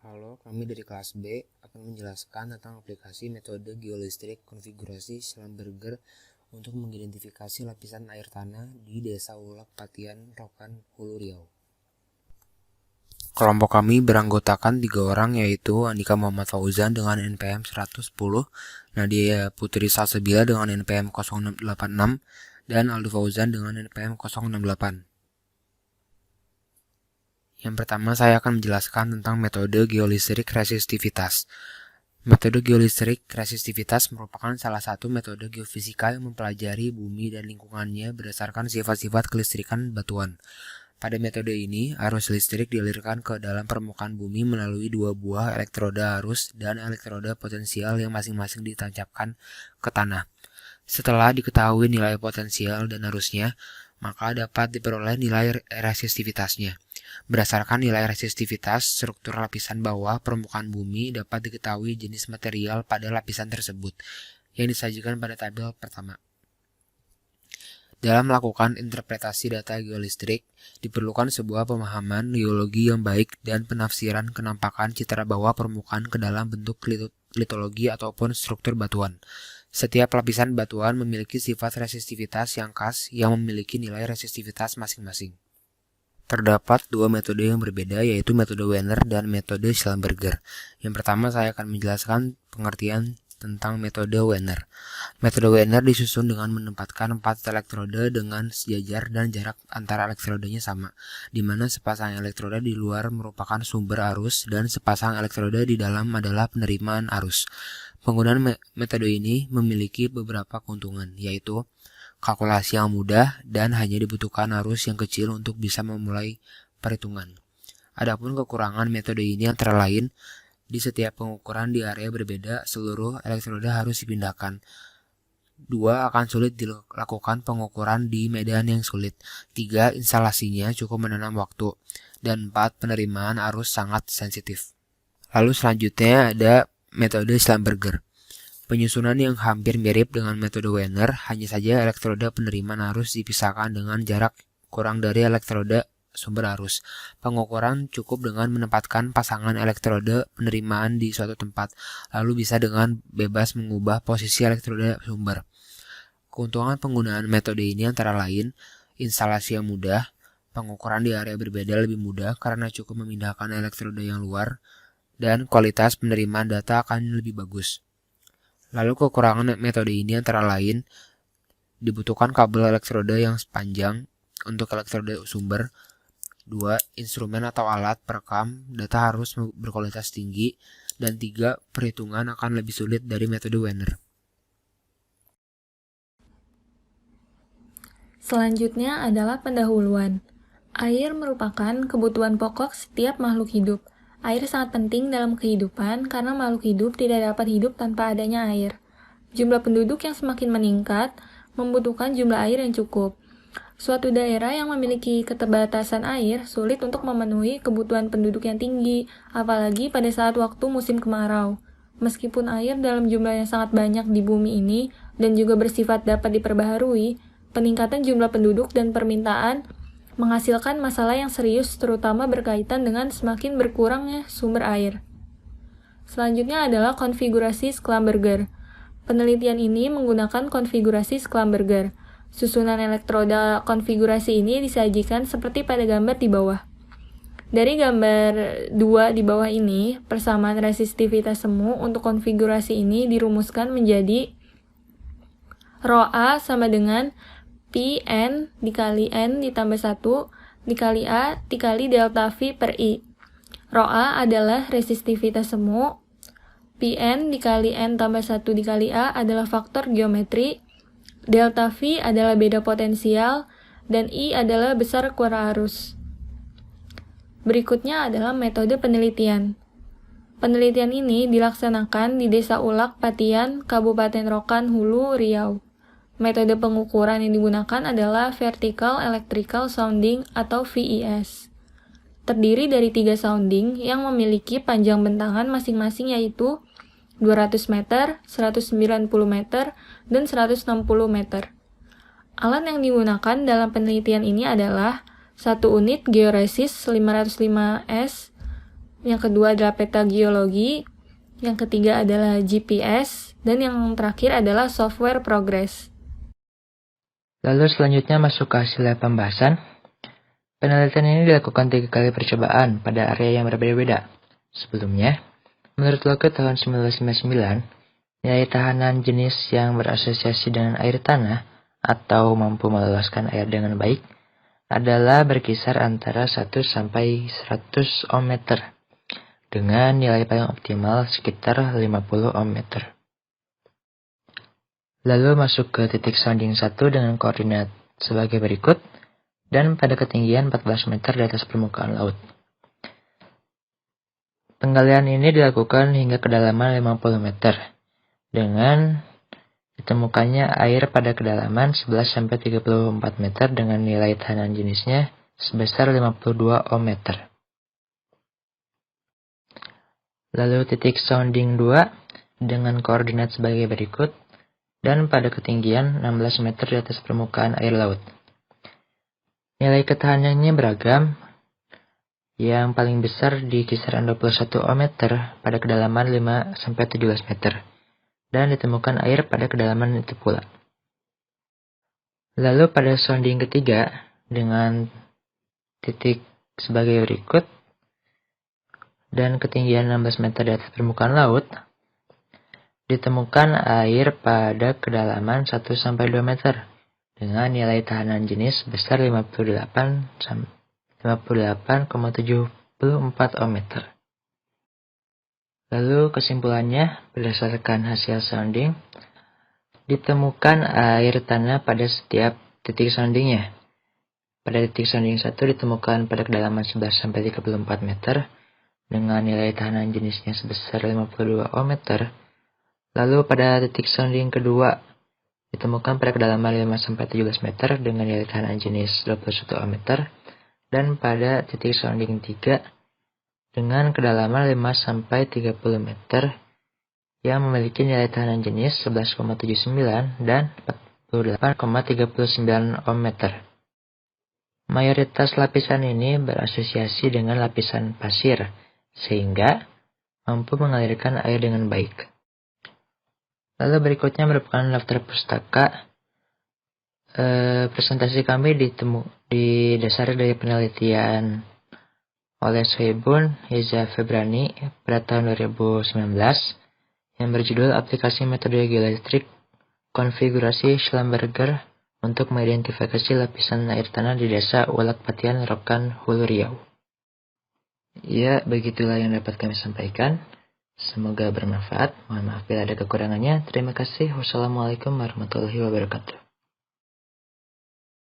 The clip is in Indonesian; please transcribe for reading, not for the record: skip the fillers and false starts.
Halo, kami dari kelas B akan menjelaskan tentang aplikasi metode geolistrik konfigurasi Schlumberger untuk mengidentifikasi lapisan air tanah di Desa Ulak, Patian, Rokan, Hulu Riau. Kelompok kami beranggotakan 3 orang, yaitu Andika Muhammad Fauzan dengan NPM 110, Nadia Putri Salsabila dengan NPM 086, dan Aldo Fauzan dengan NPM 068. Yang pertama, saya akan menjelaskan tentang metode geolistrik resistivitas. Metode geolistrik resistivitas merupakan salah satu metode geofisika yang mempelajari bumi dan lingkungannya berdasarkan sifat-sifat kelistrikan batuan. Pada metode ini, arus listrik dialirkan ke dalam permukaan bumi melalui 2 buah elektroda arus dan elektroda potensial yang masing-masing ditancapkan ke tanah. Setelah diketahui nilai potensial dan arusnya, maka dapat diperoleh nilai resistivitasnya. Berdasarkan nilai resistivitas, struktur lapisan bawah permukaan bumi dapat diketahui jenis material pada lapisan tersebut, yang disajikan pada tabel pertama. Dalam melakukan interpretasi data geolistrik, diperlukan sebuah pemahaman geologi yang baik dan penafsiran kenampakan citra bawah permukaan ke dalam bentuk litologi ataupun struktur batuan. Setiap lapisan batuan memiliki sifat resistivitas yang khas yang memiliki nilai resistivitas masing-masing. Terdapat 2 metode yang berbeda, yaitu metode Wenner dan metode Schlumberger. Yang pertama, saya akan menjelaskan pengertian tentang metode Wenner. Metode Wenner disusun dengan menempatkan 4 elektroda dengan sejajar dan jarak antara elektrodanya sama, di mana sepasang elektroda di luar merupakan sumber arus dan sepasang elektroda di dalam adalah penerimaan arus. Penggunaan metode ini memiliki beberapa keuntungan, yaitu kalkulasi yang mudah dan hanya dibutuhkan arus yang kecil untuk bisa memulai perhitungan. Adapun kekurangan metode ini antara lain, di setiap pengukuran di area berbeda, seluruh elektroda harus dipindahkan. 2. Akan sulit dilakukan pengukuran di medan yang sulit. 3. Instalasinya cukup menanam waktu. Dan 4. Penerimaan arus sangat sensitif. Lalu selanjutnya ada metode Schlumberger. Penyusunan yang hampir mirip dengan metode Wenner, hanya saja elektroda penerimaan arus dipisahkan dengan jarak kurang dari elektroda sumber arus. Pengukuran cukup dengan menempatkan pasangan elektroda penerimaan di suatu tempat, lalu bisa dengan bebas mengubah posisi elektroda sumber. Keuntungan penggunaan metode ini antara lain, instalasi yang mudah, pengukuran di area berbeda lebih mudah karena cukup memindahkan elektroda yang luar, dan kualitas penerimaan data akan lebih bagus. Lalu kekurangan metode ini antara lain, dibutuhkan kabel elektroda yang panjang untuk elektroda sumber. 2. Instrumen atau alat perekam data harus berkualitas tinggi. Dan 3. Perhitungan akan lebih sulit dari metode Wenner. Selanjutnya adalah pendahuluan. Air merupakan kebutuhan pokok setiap makhluk hidup. Air sangat penting dalam kehidupan karena makhluk hidup tidak dapat hidup tanpa adanya air. Jumlah penduduk yang semakin meningkat membutuhkan jumlah air yang cukup. Suatu daerah yang memiliki keterbatasan air sulit untuk memenuhi kebutuhan penduduk yang tinggi, apalagi pada saat waktu musim kemarau. Meskipun air dalam jumlah yang sangat banyak di bumi ini dan juga bersifat dapat diperbaharui, peningkatan jumlah penduduk dan permintaan menghasilkan masalah yang serius, terutama berkaitan dengan semakin berkurangnya sumber air. Selanjutnya adalah konfigurasi Schlumberger. Penelitian ini menggunakan konfigurasi Schlumberger. Susunan elektroda konfigurasi ini disajikan seperti pada gambar di bawah. Dari gambar 2 di bawah ini, persamaan resistivitas semu untuk konfigurasi ini dirumuskan menjadi ρA sama dengan Pn dikali N ditambah 1 dikali A dikali delta V per I. ρA adalah resistivitas semu, Pn dikali N tambah 1 dikali A adalah faktor geometri, delta V adalah beda potensial, dan I adalah besar kurang arus. Berikutnya adalah metode penelitian. Penelitian ini dilaksanakan di Desa Ulak, Patian, Kabupaten Rokan, Hulu, Riau. Metode pengukuran yang digunakan adalah Vertical Electrical Sounding atau VES. Terdiri dari 3 sounding yang memiliki panjang bentangan masing-masing, yaitu 200 meter, 190 meter, dan 160 meter. Alat yang digunakan dalam penelitian ini adalah 1 unit Georesys 505S, yang kedua adalah peta geologi, yang ketiga adalah GPS, dan yang terakhir adalah software progress. Lalu selanjutnya masuk ke hasil pembahasan. Penelitian ini dilakukan 3 kali percobaan pada area yang berbeda-beda. Sebelumnya, menurut Lockwood tahun 1999, nilai tahanan jenis yang berasosiasi dengan air tanah atau mampu meloloskan air dengan baik adalah berkisar antara 1 sampai 100 ohm meter, dengan nilai paling optimal sekitar 50 ohm meter. Lalu masuk ke titik sounding 1 dengan koordinat sebagai berikut, dan pada ketinggian 14 meter di atas permukaan laut. Penggalian ini dilakukan hingga kedalaman 50 meter, dengan ditemukannya air pada kedalaman 11-34 meter dengan nilai tahanan jenisnya sebesar 52 ohm meter. Lalu titik sounding 2 dengan koordinat sebagai berikut, dan pada ketinggian 16 meter di atas permukaan air laut. Nilai ketahanannya beragam, yang paling besar di kisaran 21 ohm meter pada kedalaman 5-17 meter, dan ditemukan air pada kedalaman itu pula. Lalu pada sounding ketiga, dengan titik sebagai berikut, dan ketinggian 16 meter di atas permukaan laut, ditemukan air pada kedalaman 1-2 meter, dengan nilai tahanan jenis sebesar 58,74 ohm meter. Lalu kesimpulannya, berdasarkan hasil sounding, ditemukan air tanah pada setiap titik soundingnya. Pada titik sounding 1 ditemukan pada kedalaman 11-34 meter, dengan nilai tahanan jenisnya sebesar 52 ohm meter. Lalu pada titik sounding kedua, ditemukan pada kedalaman 5-17 meter dengan nilai tahanan jenis 21 ohm meter, dan pada titik sounding 3 dengan kedalaman 5-30 meter yang memiliki nilai tahanan jenis 11,79 dan 48,39 ohm meter. Mayoritas lapisan ini berasosiasi dengan lapisan pasir, sehingga mampu mengalirkan air dengan baik. Lalu berikutnya merupakan daftar pustaka. Presentasi kami didasari dari penelitian oleh Soebun Heza Febrani pada tahun 2019 yang berjudul Aplikasi Metode Geoelektrik Konfigurasi Schlumberger untuk mengidentifikasi lapisan air tanah di Desa Ulak Patian, Rokan, Hulu Riau. Ya, begitulah yang dapat kami sampaikan. Semoga bermanfaat. Mohon maaf bila ada kekurangannya. Terima kasih. Wassalamualaikum warahmatullahi wabarakatuh.